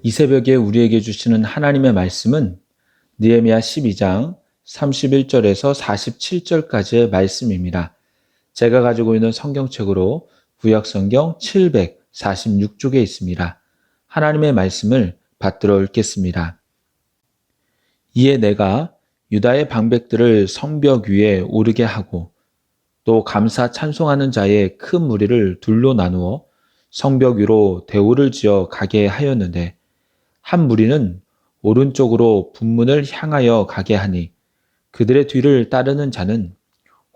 이 새벽에 우리에게 주시는 하나님의 말씀은 느헤미야 12장 31절에서 47절까지의 말씀입니다. 제가 가지고 있는 성경책으로 구약성경 746쪽에 있습니다. 하나님의 말씀을 받들어 읽겠습니다. 이에 내가 유다의 방백들을 성벽 위에 오르게 하고 또 감사 찬송하는 자의 큰 무리를 둘로 나누어 성벽 위로 대오를 지어 가게 하였는데 한 무리는 오른쪽으로 분문을 향하여 가게 하니 그들의 뒤를 따르는 자는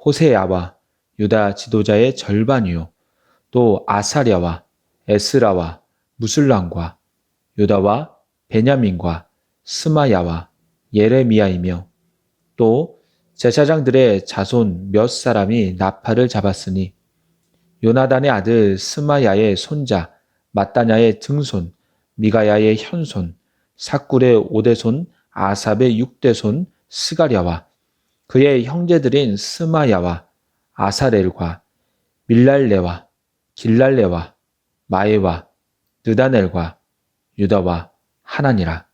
호세야와 유다 지도자의 절반이요 또 아사랴와 에스라와 무술람과 유다와 베냐민과 스마야와 예레미야이며 또 제사장들의 자손 몇 사람이 나팔을 잡았으니 요나단의 아들 스마야의 손자 마따냐의 증손 미가야의 현손 삭굴의 5대손 아삽의 6대손 스가랴와 그의 형제들인 스마야와 아사렐과 밀랄레와 길랄레와 마에와 느다넬과 유다와 하나니라.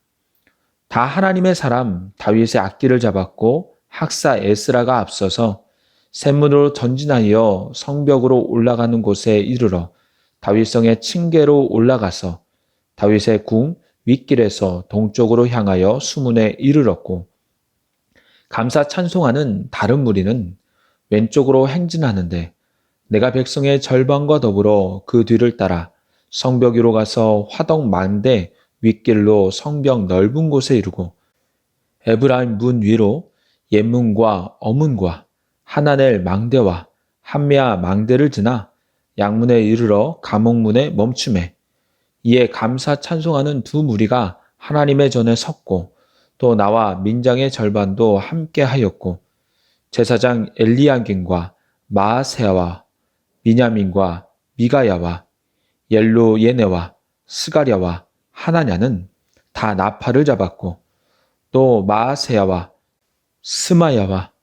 다 하나님의 사람 다윗의 악기를 잡았고 학사 에스라가 앞서서 샘문으로 전진하여 성벽으로 올라가는 곳에 이르러 다윗성의 층계로 올라가서 다윗의 궁 윗길에서 동쪽으로 향하여 수문에 이르렀고 감사 찬송하는 다른 무리는 왼쪽으로 행진하는데 내가 백성의 절반과 더불어 그 뒤를 따라 성벽 위로 가서 화덕 망대 윗길로 성벽 넓은 곳에 이르고 에브라임 문 위로 옛문과 어문과 하나넬 망대와 한메아 망대를 지나 양문에 이르러 감옥문에 멈추매 이에 감사 찬송하는 두 무리가 하나님의 전에 섰고 또 나와 민장의 절반도 함께 하였고 제사장 엘리야김과 마아세야와 미냐민과 미가야와 옐로예네와 스가랴와 하나냐는 다 나팔을 잡았고 또 마아세야와 스마야와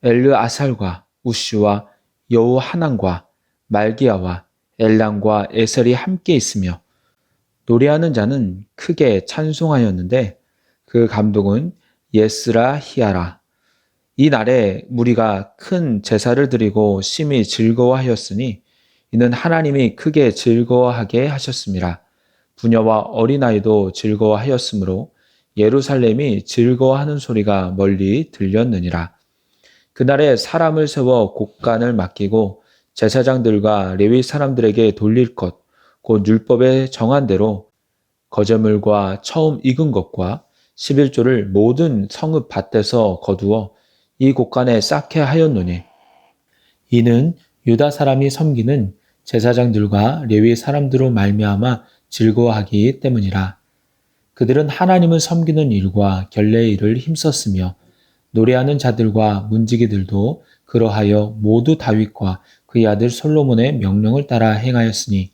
엘르아살과 우슈와 여호하난과 말기야와 엘람과 에셀이 함께 있으며 노래하는 자는 크게 찬송하였는데 그 감독은 예스라 히야라. 이 날에 무리가 큰 제사를 드리고 심히 즐거워하였으니 이는 하나님이 크게 즐거워하게 하셨습니다. 부녀와 어린아이도 즐거워하였으므로 예루살렘이 즐거워하는 소리가 멀리 들렸느니라. 그날에 사람을 세워 곡간을 맡기고 제사장들과 레위 사람들에게 돌릴 것, 곧 율법에 정한 대로 거제물과 처음 익은 것과 11조를 모든 성읍 밭에서 거두어 이 곡간에 쌓게 하였노니 이는 유다 사람이 섬기는 제사장들과 레위 사람들로 말미암아 즐거워하기 때문이라. 그들은 하나님을 섬기는 일과 결례의 일을 힘썼으며 노래하는 자들과 문지기들도 그러하여 모두 다윗과 그의 아들 솔로몬의 명령을 따라 행하였으니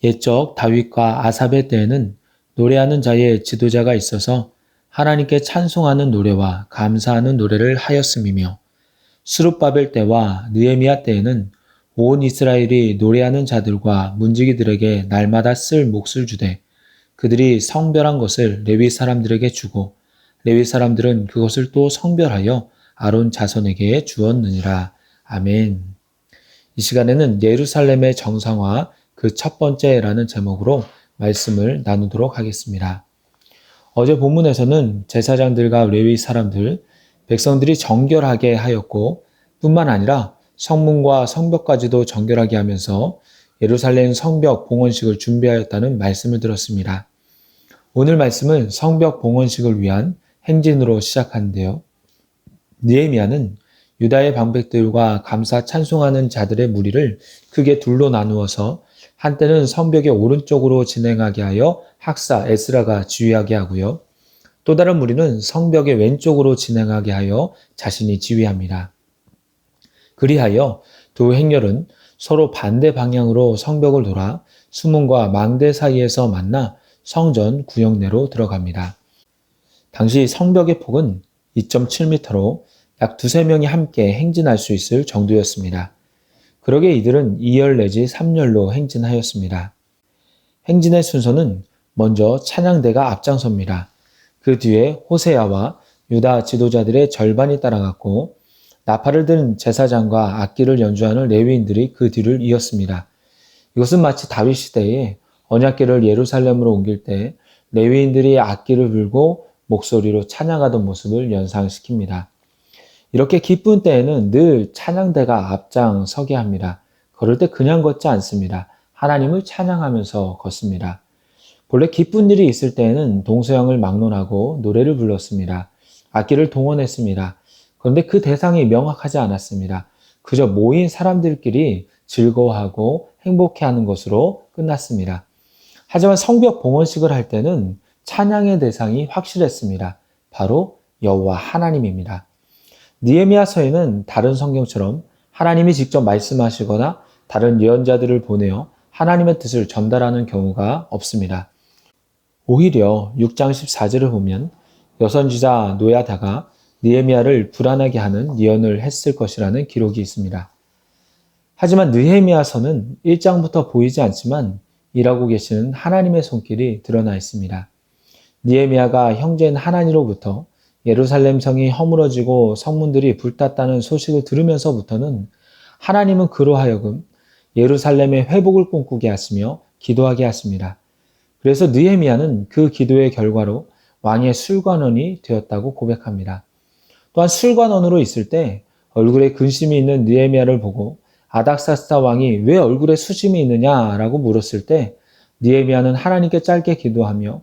옛적 다윗과 아삽의 때에는 노래하는 자의 지도자가 있어서 하나님께 찬송하는 노래와 감사하는 노래를 하였음이며 스룹바벨 때와 느헤미야 때에는 온 이스라엘이 노래하는 자들과 문지기들에게 날마다 쓸 몫을 주되 그들이 성별한 것을 레위 사람들에게 주고 레위 사람들은 그것을 또 성별하여 아론 자손에게 주었느니라. 아멘. 이 시간에는 예루살렘의 정상화 그 첫 번째라는 제목으로 말씀을 나누도록 하겠습니다. 어제 본문에서는 제사장들과 레위 사람들, 백성들이 정결하게 하였고 뿐만 아니라 성문과 성벽까지도 정결하게 하면서 예루살렘 성벽 봉헌식을 준비하였다는 말씀을 들었습니다. 오늘 말씀은 성벽 봉헌식을 위한 행진으로 시작하는데요. 느헤미야는 유다의 방백들과 감사 찬송하는 자들의 무리를 크게 둘로 나누어서 한때는 성벽의 오른쪽으로 진행하게 하여 학사 에스라가 지휘하게 하고요. 또 다른 무리는 성벽의 왼쪽으로 진행하게 하여 자신이 지휘합니다. 그리하여 두 행렬은 서로 반대 방향으로 성벽을 돌아 수문과 망대 사이에서 만나 성전 구역 내로 들어갑니다. 당시 성벽의 폭은 2.7m로 약 두세 명이 함께 행진할 수 있을 정도였습니다. 그러게 이들은 2열 내지 3열로 행진하였습니다. 행진의 순서는 먼저 찬양대가 앞장섭니다. 그 뒤에 호세아와 유다 지도자들의 절반이 따라갔고 나팔을 든 제사장과 악기를 연주하는 레위인들이 그 뒤를 이었습니다. 이것은 마치 다윗 시대에 언약궤를 예루살렘으로 옮길 때 레위인들이 악기를 불고 목소리로 찬양하던 모습을 연상시킵니다. 이렇게 기쁜 때에는 늘 찬양대가 앞장서게 합니다. 걸을 때 그냥 걷지 않습니다. 하나님을 찬양하면서 걷습니다. 본래 기쁜 일이 있을 때에는 동서양을 막론하고 노래를 불렀습니다. 악기를 동원했습니다. 그런데 그 대상이 명확하지 않았습니다. 그저 모인 사람들끼리 즐거워하고 행복해하는 것으로 끝났습니다. 하지만 성벽 봉헌식을 할 때는 찬양의 대상이 확실했습니다. 바로 여호와 하나님입니다. 느헤미야서에는 다른 성경처럼 하나님이 직접 말씀하시거나 다른 예언자들을 보내어 하나님의 뜻을 전달하는 경우가 없습니다. 오히려 6장 14절을 보면 여선지자 노야다가 느헤미야를 불안하게 하는 예언을 했을 것이라는 기록이 있습니다. 하지만 느헤미야서는 1장부터 보이지 않지만 일하고 계시는 하나님의 손길이 드러나 있습니다. 느헤미야가 형제인 하나니로부터 예루살렘 성이 허물어지고 성문들이 불탔다는 소식을 들으면서부터는 하나님은 그로 하여금 예루살렘의 회복을 꿈꾸게 하시며 기도하게 하십니다. 그래서 느헤미야는 그 기도의 결과로 왕의 술관원이 되었다고 고백합니다. 또한 술관원으로 있을 때 얼굴에 근심이 있는 느헤미야를 보고 아닥사스다 왕이 왜 얼굴에 수심이 있느냐라고 물었을 때 느헤미야는 하나님께 짧게 기도하며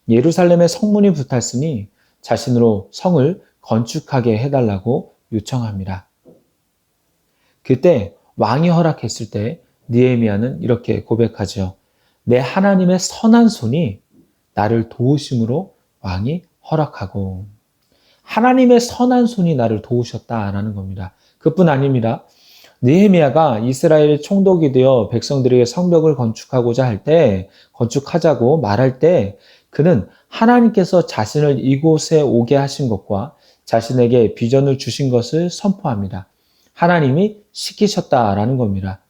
예루살렘의 성문이 불탔으니 자신으로 성을 건축하게 해달라고 요청합니다. 그때 왕이 허락했을 때 느헤미야는 이렇게 고백하죠. 내 하나님의 선한 손이 나를 도우심으로 왕이 허락하고 하나님의 선한 손이 나를 도우셨다라는 겁니다. 그뿐 아닙니다. 느헤미야가 이스라엘의 총독이 되어 백성들에게 성벽을 건축하고자 할 때, 건축하자고 말할 때 그는 하나님께서 자신을 이곳에 오게 하신 것과 자신에게 비전을 주신 것을 선포합니다. 하나님이 시키셨다라는 겁니다.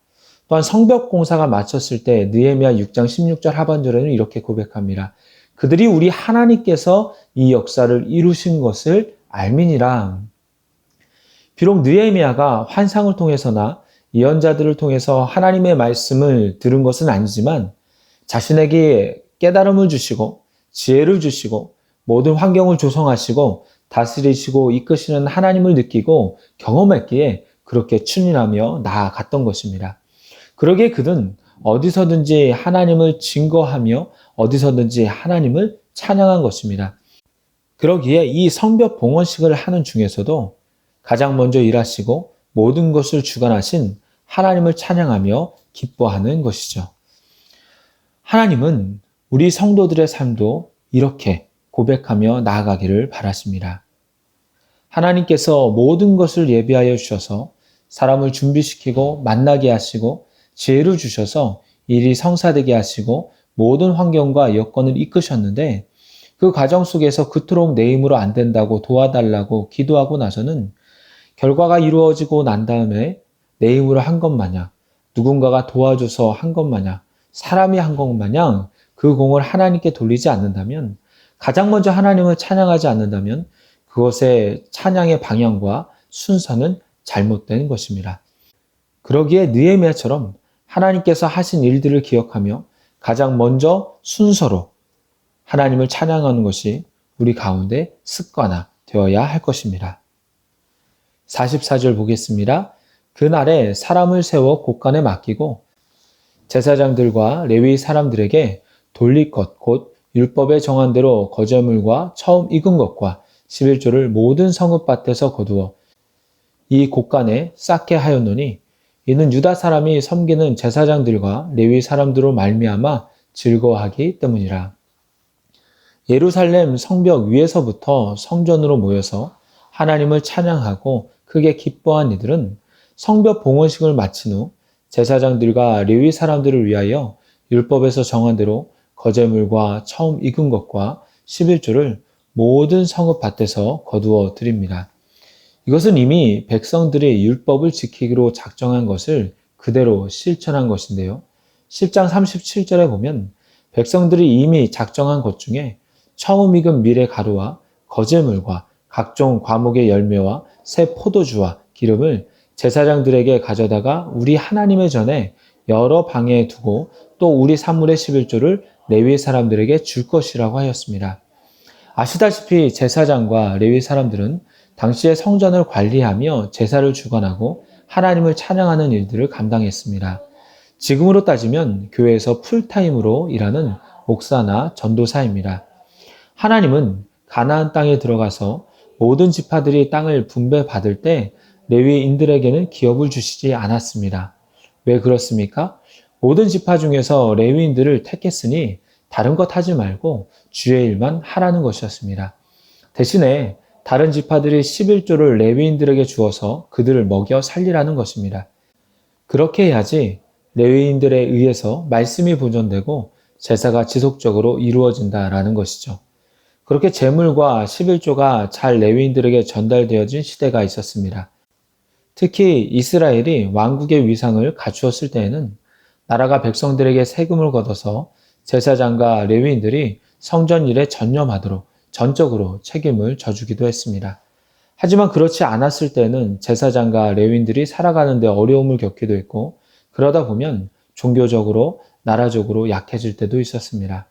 또한 성벽 공사가 마쳤을 때 느헤미야 6장 16절 하반절에는 이렇게 고백합니다. 그들이 우리 하나님께서 이 역사를 이루신 것을 알미니라. 비록 느헤미야가 환상을 통해서나 예언자들을 통해서 하나님의 말씀을 들은 것은 아니지만 자신에게 깨달음을 주시고 지혜를 주시고 모든 환경을 조성하시고 다스리시고 이끄시는 하나님을 느끼고 경험했기에 그렇게 추진하며 나아갔던 것입니다. 그러기에 그는 어디서든지 하나님을 증거하며 어디서든지 하나님을 찬양한 것입니다. 그러기에 이 성벽 봉헌식을 하는 중에서도 가장 먼저 일하시고 모든 것을 주관하신 하나님을 찬양하며 기뻐하는 것이죠. 하나님은 우리 성도들의 삶도 이렇게 고백하며 나아가기를 바라십니다. 하나님께서 모든 것을 예비하여 주셔서 사람을 준비시키고 만나게 하시고 지혜를 주셔서 일이 성사되게 하시고 모든 환경과 여건을 이끄셨는데 그 과정 속에서 그토록 내 힘으로 안 된다고 도와달라고 기도하고 나서는 결과가 이루어지고 난 다음에 내 힘으로 한 것 마냥 누군가가 도와줘서 한 것 마냥 사람이 한 것 마냥 그 공을 하나님께 돌리지 않는다면 가장 먼저 하나님을 찬양하지 않는다면 그것의 찬양의 방향과 순서는 잘못된 것입니다. 그러기에 느헤미야처럼 하나님께서 하신 일들을 기억하며 가장 먼저 순서로 하나님을 찬양하는 것이 우리 가운데 습관화 되어야 할 것입니다. 44절 보겠습니다. 그날에 사람을 세워 곳간에 맡기고 제사장들과 레위 사람들에게 돌릴 것 곧 율법에 정한 대로 거제물과 처음 익은 것과 11조를 모든 성읍밭에서 거두어 이 곳간에 쌓게 하였노니 이는 유다 사람이 섬기는 제사장들과 레위 사람들로 말미암아 즐거워하기 때문이라. 예루살렘 성벽 위에서부터 성전으로 모여서 하나님을 찬양하고 크게 기뻐한 이들은 성벽 봉헌식을 마친 후 제사장들과 레위 사람들을 위하여 율법에서 정한 대로 거제물과 처음 익은 것과 11조를 모든 성읍밭에서 거두어 드립니다. 이것은 이미 백성들이 율법을 지키기로 작정한 것을 그대로 실천한 것인데요. 10장 37절에 보면 백성들이 이미 작정한 것 중에 처음 익은 밀의 가루와 거제물과 각종 과목의 열매와 새 포도주와 기름을 제사장들에게 가져다가 우리 하나님의 전에 여러 방에 두고 또 우리 산물의 11조를 레위 사람들에게 줄 것이라고 하였습니다. 아시다시피 제사장과 레위 사람들은 당시에 성전을 관리하며 제사를 주관하고 하나님을 찬양하는 일들을 감당했습니다. 지금으로 따지면 교회에서 풀타임으로 일하는 목사나 전도사입니다. 하나님은 가나안 땅에 들어가서 모든 지파들이 땅을 분배받을 때 레위인들에게는 기업을 주시지 않았습니다. 왜 그렇습니까? 모든 지파 중에서 레위인들을 택했으니 다른 것 하지 말고 주의 일만 하라는 것이었습니다. 대신에 다른 지파들이 11조를 레위인들에게 주어서 그들을 먹여 살리라는 것입니다. 그렇게 해야지 레위인들에 의해서 말씀이 보존되고 제사가 지속적으로 이루어진다라는 것이죠. 그렇게 제물과 11조가 잘 레위인들에게 전달되어진 시대가 있었습니다. 특히 이스라엘이 왕국의 위상을 갖추었을 때에는 나라가 백성들에게 세금을 걷어서 제사장과 레위인들이 성전 일에 전념하도록 전적으로 책임을 져주기도 했습니다. 하지만 그렇지 않았을 때는 제사장과 레위인들이 살아가는 데 어려움을 겪기도 했고 그러다 보면 종교적으로 나라적으로 약해질 때도 있었습니다.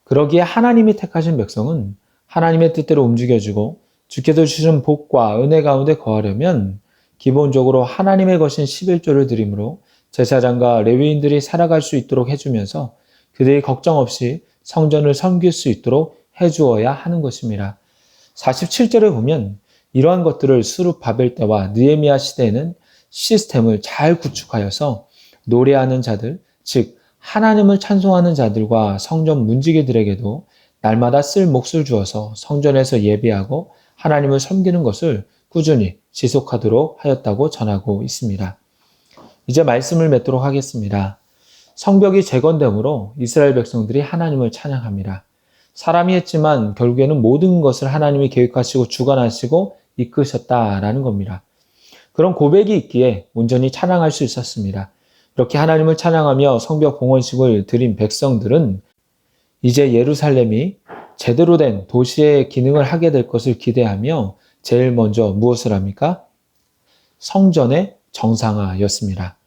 그러기에 하나님이 택하신 백성은 하나님의 뜻대로 움직여주고 주께서 주신 복과 은혜 가운데 거하려면 기본적으로 하나님의 것인 11조를 드림으로 제사장과 레위인들이 살아갈 수 있도록 해주면서 그들이 걱정 없이 성전을 섬길 수 있도록 해주어야 하는 것입니다. 47절에 보면 이러한 것들을 수룹바벨 때와 느헤미야 시대에는 시스템을 잘 구축하여서 노래하는 자들, 즉 하나님을 찬송하는 자들과 성전 문지기들에게도 날마다 쓸 몫을 주어서 성전에서 예배하고 하나님을 섬기는 것을 꾸준히 지속하도록 하였다고 전하고 있습니다. 이제 말씀을 맺도록 하겠습니다. 성벽이 재건됨으로 이스라엘 백성들이 하나님을 찬양합니다. 사람이 했지만 결국에는 모든 것을 하나님이 계획하시고 주관하시고 이끄셨다라는 겁니다. 그런 고백이 있기에 온전히 찬양할 수 있었습니다. 이렇게 하나님을 찬양하며 성벽 봉헌식을 드린 백성들은 이제 예루살렘이 제대로 된 도시의 기능을 하게 될 것을 기대하며 제일 먼저 무엇을 합니까? 성전의 정상화였습니다.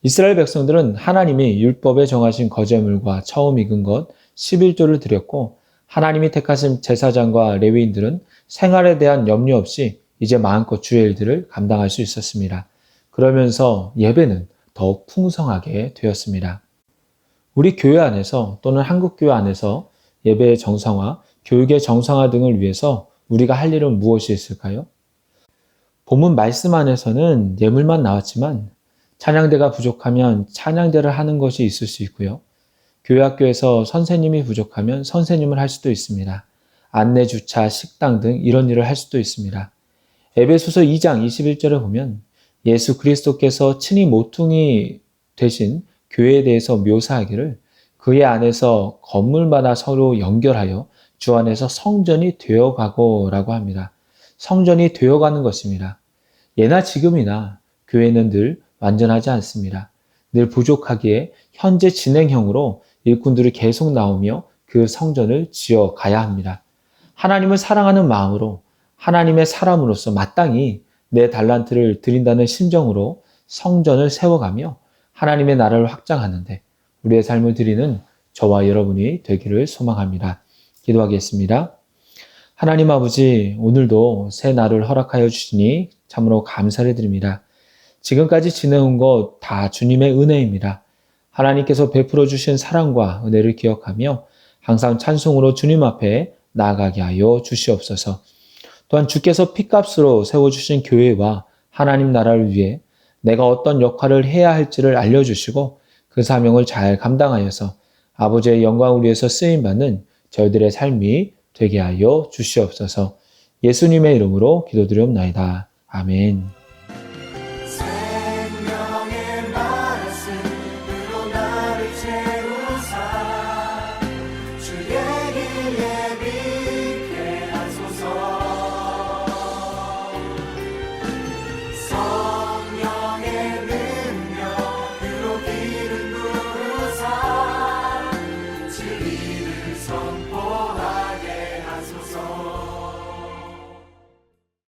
이스라엘 백성들은 하나님이 율법에 정하신 거제물과 처음 익은 것 11조를 드렸고 하나님이 택하신 제사장과 레위인들은 생활에 대한 염려 없이 이제 마음껏 주의 일들을 감당할 수 있었습니다. 그러면서 예배는 더 풍성하게 되었습니다. 우리 교회 안에서 또는 한국교회 안에서 예배의 정상화, 교육의 정상화 등을 위해서 우리가 할 일은 무엇이 있을까요? 본문 말씀 안에서는 예물만 나왔지만 찬양대가 부족하면 찬양대를 하는 것이 있을 수 있고요. 교회 학교에서 선생님이 부족하면 선생님을 할 수도 있습니다. 안내주차, 식당 등 이런 일을 할 수도 있습니다. 에베소서 2장 21절에 보면 예수 그리스도께서 친히 모퉁이 되신 교회에 대해서 묘사하기를 그의 안에서 건물마다 서로 연결하여 주 안에서 성전이 되어가고 라고 합니다. 성전이 되어가는 것입니다. 예나 지금이나 교회는 늘 완전하지 않습니다. 늘 부족하기에 현재 진행형으로 일꾼들이 계속 나오며 그 성전을 지어가야 합니다. 하나님을 사랑하는 마음으로 하나님의 사람으로서 마땅히 내 달란트를 드린다는 심정으로 성전을 세워가며 하나님의 나라를 확장하는데 우리의 삶을 드리는 저와 여러분이 되기를 소망합니다. 기도하겠습니다. 하나님 아버지, 오늘도 새 날을 허락하여 주시니 참으로 감사를 드립니다. 지금까지 지내온 것 다 주님의 은혜입니다. 하나님께서 베풀어 주신 사랑과 은혜를 기억하며 항상 찬송으로 주님 앞에 나아가게 하여 주시옵소서. 또한 주께서 핏값으로 세워주신 교회와 하나님 나라를 위해 내가 어떤 역할을 해야 할지를 알려주시고 그 사명을 잘 감당하여서 아버지의 영광을 위해서 쓰임받는 저희들의 삶이 되게 하여 주시옵소서. 예수님의 이름으로 기도드리옵나이다. 아멘.